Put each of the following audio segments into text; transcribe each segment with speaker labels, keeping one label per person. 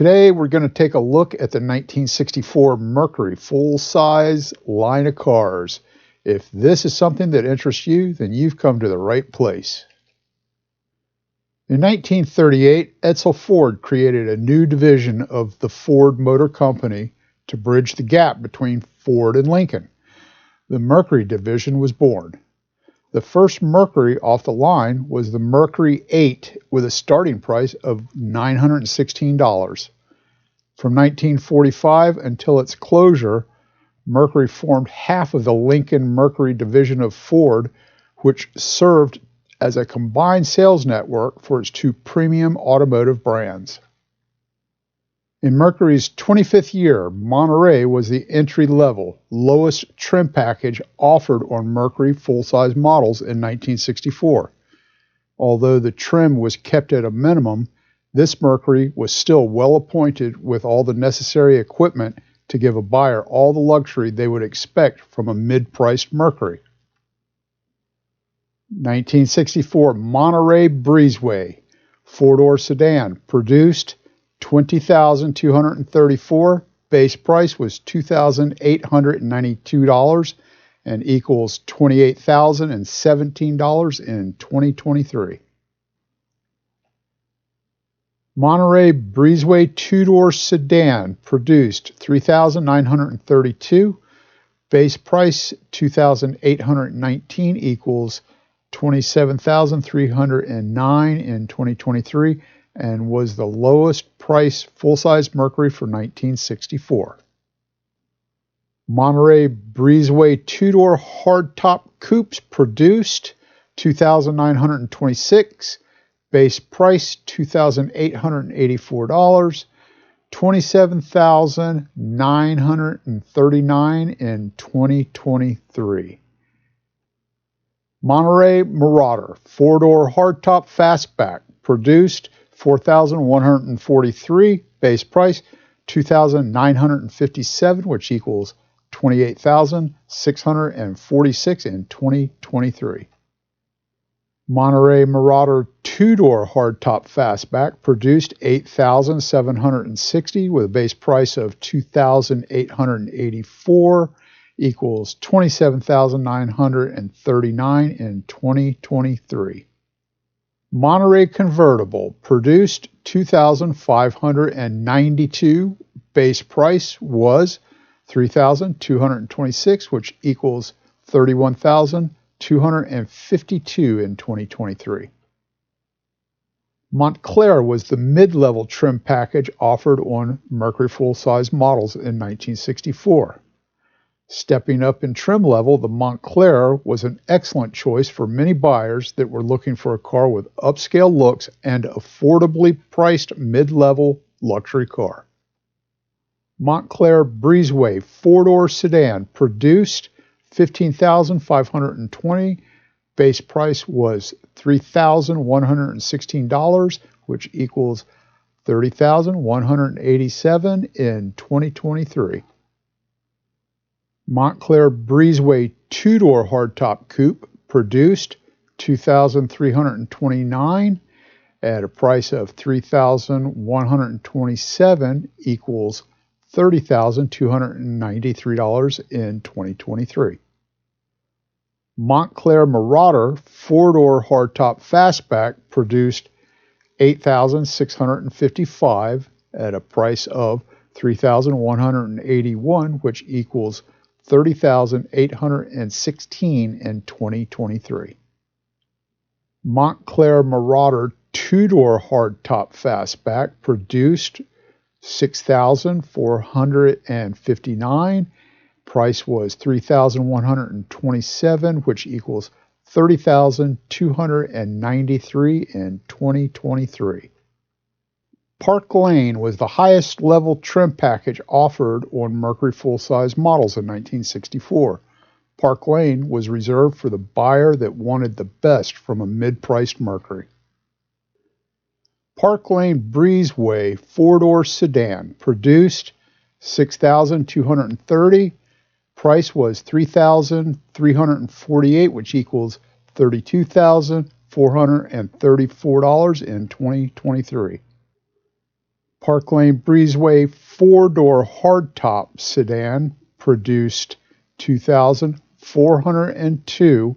Speaker 1: Today we're going to take a look at the 1964 Mercury full-size line of cars. If this is something that interests you, then you've come to the right place. In 1938, Edsel Ford created a new division of the Ford Motor Company to bridge the gap between Ford and Lincoln. The Mercury division was born. The first Mercury off the line was the Mercury 8 with a starting price of $916. From 1945 until its closure, Mercury formed half of the Lincoln Mercury division of Ford, which served as a combined sales network for its two premium automotive brands. In Mercury's 25th year, Monterey was the entry-level, lowest trim package offered on Mercury full-size models in 1964. Although the trim was kept at a minimum, this Mercury was still well appointed with all the necessary equipment to give a buyer all the luxury they would expect from a mid-priced Mercury. 1964 Monterey Breezeway, four-door sedan, produced 20,234. Base price was $2,892 and equals $28,017 in 2023. Monterey Breezeway two-door sedan, produced 3,932. Base price $2,819 equals $27,309 in 2023. And was the lowest price full-size Mercury for 1964. Monterey Breezeway two-door hardtop coupes, produced 2,926. Base price $2,884. $27,939 in 2023. Monterey Marauder four-door hardtop fastback, produced 4,143, base price $2,957, which equals $28,646 in 2023. Monterey Marauder two-door hardtop fastback, produced 8,760 with a base price of $2,884, equals $27,939 in 2023. Monterey Convertible, produced 2,592. Base price was $3,226, which equals $31,252 in 2023. Montclair was the mid-level trim package offered on Mercury full-size models in 1964. Stepping up in trim level, the Montclair was an excellent choice for many buyers that were looking for a car with upscale looks and affordably priced mid-level luxury car. Montclair Breezeway four-door sedan, produced 15,520. Base price was $3,116, which equals $30,187 in 2023. Montclair Breezeway two-door hardtop coupe, produced 2,329 at a price of $3,127, equals $30,293 in 2023. Montclair Marauder four-door hardtop fastback, produced 8,655 at a price of $3,181, which equals $30,816 in 2023. Montclair Marauder two-door hardtop fastback, produced 6,459. Price was $3,127, which equals $30,293 in 2023. Parklane was the highest level trim package offered on Mercury full-size models in 1964. Parklane was reserved for the buyer that wanted the best from a mid-priced Mercury. Parklane Breezeway four-door sedan, produced 6,230. Price was $3,348, which equals $32,434 in 2023. Parklane Breezeway 4-door hardtop sedan produced 2,402,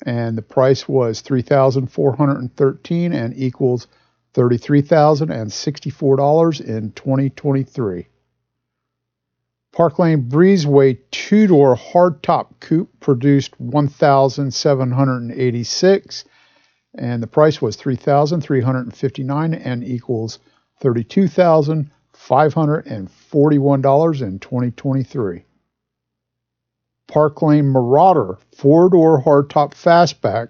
Speaker 1: and the price was $3,413 and equals $33,064 in 2023. Parklane Breezeway 2-door hardtop coupe produced 1,786, and the price was $3,359 and equals $32,541 in 2023. Parklane Marauder 4-door hardtop fastback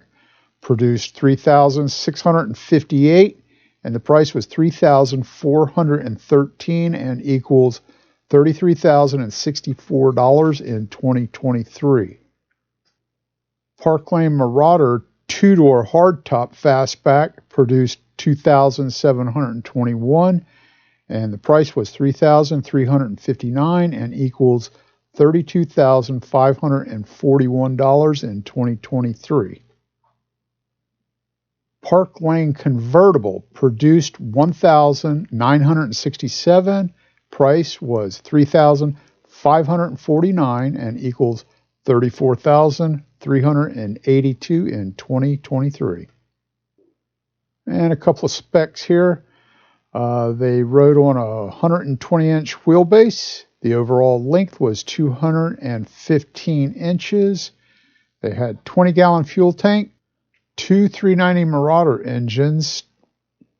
Speaker 1: produced 3,658, and the price was $3,413 and equals $33,064 in 2023. Parklane Marauder 2-door hardtop fastback produced 2,721, and the price was $3,359 and equals $32,541 in 2023. Parklane Convertible produced 1,967, price was $3,549 and equals $34,382 in 2023. And a couple of specs here. They rode on a 120-inch wheelbase. The overall length was 215 inches. They had 20-gallon fuel tank, two 390 Marauder engines.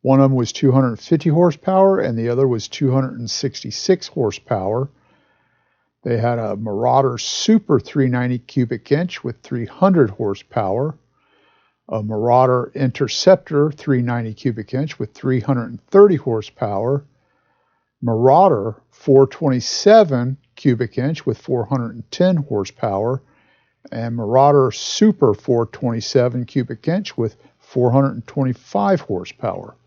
Speaker 1: One of them was 250 horsepower and the other was 266 horsepower. They had a Marauder Super 390 cubic inch with 300 horsepower, a Marauder Interceptor 390 cubic inch with 330 horsepower, Marauder 427 cubic inch with 410 horsepower, and Marauder Super 427 cubic inch with 425 horsepower.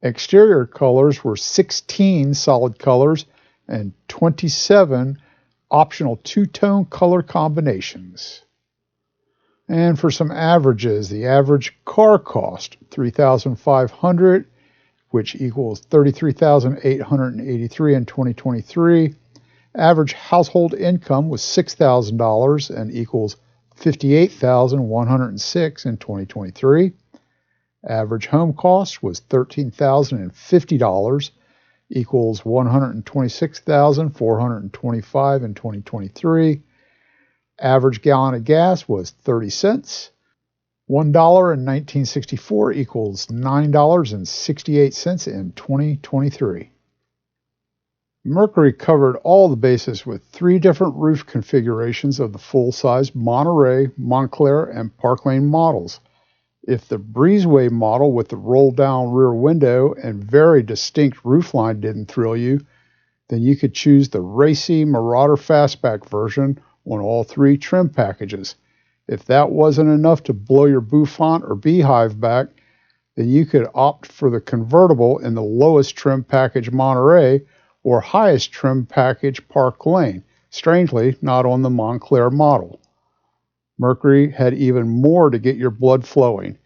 Speaker 1: Exterior colors were 16 solid colors and 27 optional two-tone color combinations. And for some averages, the average car cost $3,500, which equals $33,883 in 2023. Average household income was $6,000 and equals $58,106 in 2023. Average home cost was $13,050, equals $126,425 in 2023. Average gallon of gas was 30 cents. $1 in 1964 equals $9.68 in 2023. Mercury covered all the bases with 3 different roof configurations of the full-size Monterey, Montclair, and Parklane models. If the Breezeway model with the roll-down rear window and very distinct roofline didn't thrill you, then you could choose the racy Marauder Fastback version on all 3 trim packages. If that wasn't enough to blow your bouffant or beehive back, then you could opt for the convertible in the lowest trim package Monterey or highest trim package Parklane, strangely not on the Montclair model. Mercury had even more to get your blood flowing.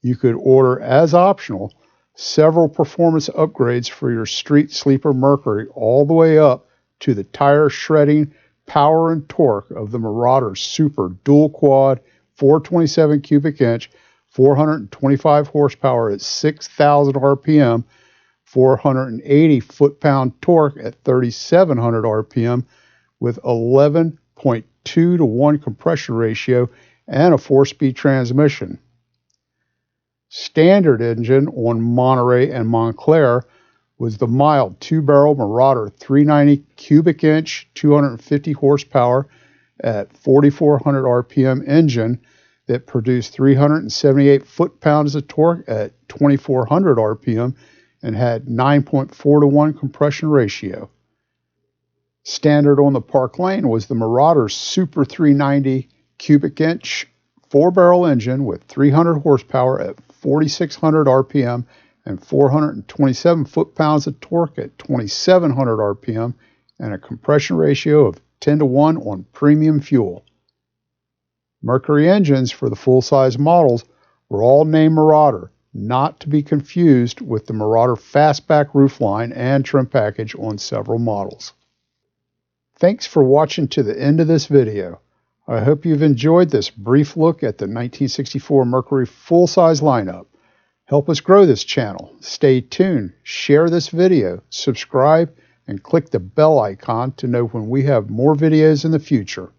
Speaker 1: You could order as optional several performance upgrades for your street sleeper Mercury all the way up to the tire shredding power and torque of the Marauder Super Dual Quad 427 cubic inch, 425 horsepower at 6,000 RPM, 480 foot-pound torque at 3,700 RPM with 11.2 to 1 compression ratio and a 4-speed transmission. Standard engine on Monterey and Montclair was the mild 2-barrel Marauder 390 cubic inch, 250 horsepower at 4,400 RPM engine that produced 378 foot-pounds of torque at 2,400 RPM and had 9.4 to 1 compression ratio. Standard on the Parklane was the Marauder Super 390 cubic inch 4-barrel engine with 300 horsepower at 4,600 RPM and 427 foot-pounds of torque at 2,700 RPM and a compression ratio of 10 to 1 on premium fuel. Mercury engines for the full-size models were all named Marauder, not to be confused with the Marauder Fastback roofline and trim package on several models. Thanks for watching to the end of this video. I hope you've enjoyed this brief look at the 1964 Mercury full-size lineup. Help us grow this channel. Stay tuned, share this video, subscribe, and click the bell icon to know when we have more videos in the future.